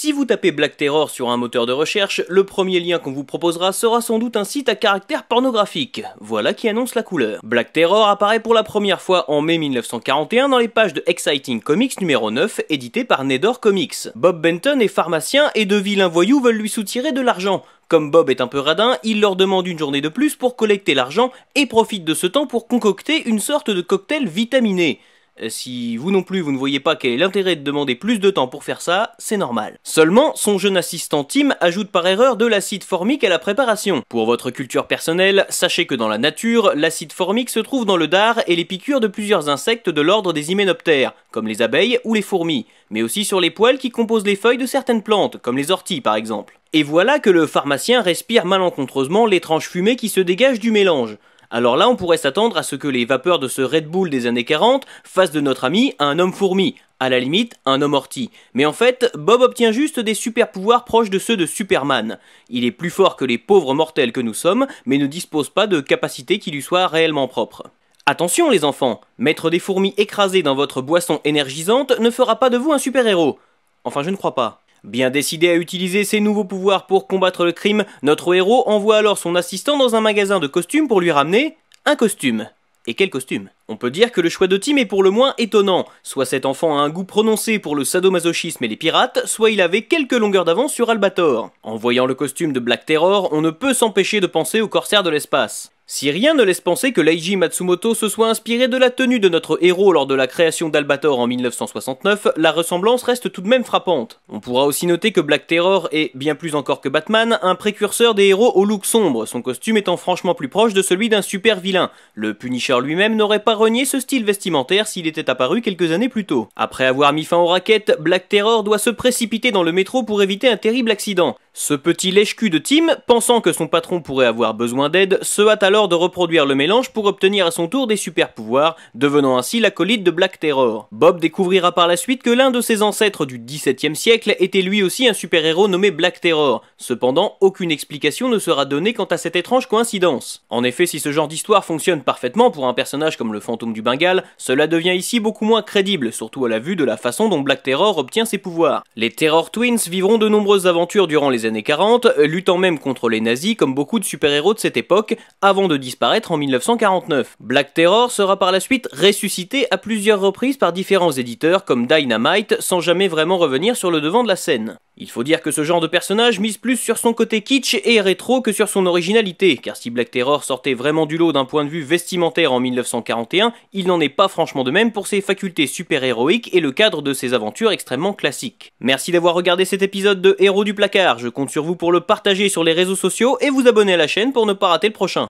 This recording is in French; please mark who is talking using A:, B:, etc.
A: Si vous tapez Black Terror sur un moteur de recherche, le premier lien qu'on vous proposera sera sans doute un site à caractère pornographique. Voilà qui annonce la couleur. Black Terror apparaît pour la première fois en mai 1941 dans les pages de Exciting Comics numéro 9, édité par Nedor Comics. Bob Benton est pharmacien et de vilains voyous veulent lui soutirer de l'argent. Comme Bob est un peu radin, il leur demande une journée de plus pour collecter l'argent et profite de ce temps pour concocter une sorte de cocktail vitaminé. Si vous non plus vous ne voyez pas quel est l'intérêt de demander plus de temps pour faire ça, c'est normal. Seulement, son jeune assistant Tim ajoute par erreur de l'acide formique à la préparation. Pour votre culture personnelle, sachez que dans la nature, l'acide formique se trouve dans le dard et les piqûres de plusieurs insectes de l'ordre des hyménoptères, comme les abeilles ou les fourmis, mais aussi sur les poils qui composent les feuilles de certaines plantes, comme les orties par exemple. Et voilà que le pharmacien respire malencontreusement l'étrange fumée qui se dégage du mélange. Alors là, on pourrait s'attendre à ce que les vapeurs de ce Red Bull des années 40 fassent de notre ami un homme fourmi, à la limite un homme ortie. Mais en fait, Bob obtient juste des super pouvoirs proches de ceux de Superman. Il est plus fort que les pauvres mortels que nous sommes, mais ne dispose pas de capacités qui lui soient réellement propres. Attention les enfants, mettre des fourmis écrasées dans votre boisson énergisante ne fera pas de vous un super-héros. Enfin, je ne crois pas. Bien décidé à utiliser ses nouveaux pouvoirs pour combattre le crime, notre héros envoie alors son assistant dans un magasin de costumes pour lui ramener un costume. Et quel costume? On peut dire que le choix de Tim est pour le moins étonnant. Soit cet enfant a un goût prononcé pour le sadomasochisme et les pirates, soit il avait quelques longueurs d'avance sur Albator. En voyant le costume de Black Terror, on ne peut s'empêcher de penser au corsaire de l'espace. Si rien ne laisse penser que Leiji Matsumoto se soit inspiré de la tenue de notre héros lors de la création d'Albator en 1969, la ressemblance reste tout de même frappante. On pourra aussi noter que Black Terror est, bien plus encore que Batman, un précurseur des héros au look sombre, son costume étant franchement plus proche de celui d'un super vilain. Le Punisher lui-même n'aurait pas renié ce style vestimentaire s'il était apparu quelques années plus tôt. Après avoir mis fin aux raquettes, Black Terror doit se précipiter dans le métro pour éviter un terrible accident. Ce petit lèche-cul de Tim, pensant que son patron pourrait avoir besoin d'aide, se hâte alors de reproduire le mélange pour obtenir à son tour des super pouvoirs, devenant ainsi l'acolyte de Black Terror. Bob découvrira par la suite que l'un de ses ancêtres du XVIIe siècle était lui aussi un super-héros nommé Black Terror. Cependant, aucune explication ne sera donnée quant à cette étrange coïncidence. En effet, si ce genre d'histoire fonctionne parfaitement pour un personnage comme le fantôme du Bengale, cela devient ici beaucoup moins crédible, surtout à la vue de la façon dont Black Terror obtient ses pouvoirs. Les Terror Twins vivront de nombreuses aventures durant les années 40, luttant même contre les nazis comme beaucoup de super-héros de cette époque, avant de disparaître en 1949. Black Terror sera par la suite ressuscité à plusieurs reprises par différents éditeurs comme Dynamite, sans jamais vraiment revenir sur le devant de la scène. Il faut dire que ce genre de personnage mise plus sur son côté kitsch et rétro que sur son originalité, car si Black Terror sortait vraiment du lot d'un point de vue vestimentaire en 1941, il n'en est pas franchement de même pour ses facultés super-héroïques et le cadre de ses aventures extrêmement classiques. Merci d'avoir regardé cet épisode de Héros du Placard, je compte sur vous pour le partager sur les réseaux sociaux et vous abonner à la chaîne pour ne pas rater le prochain.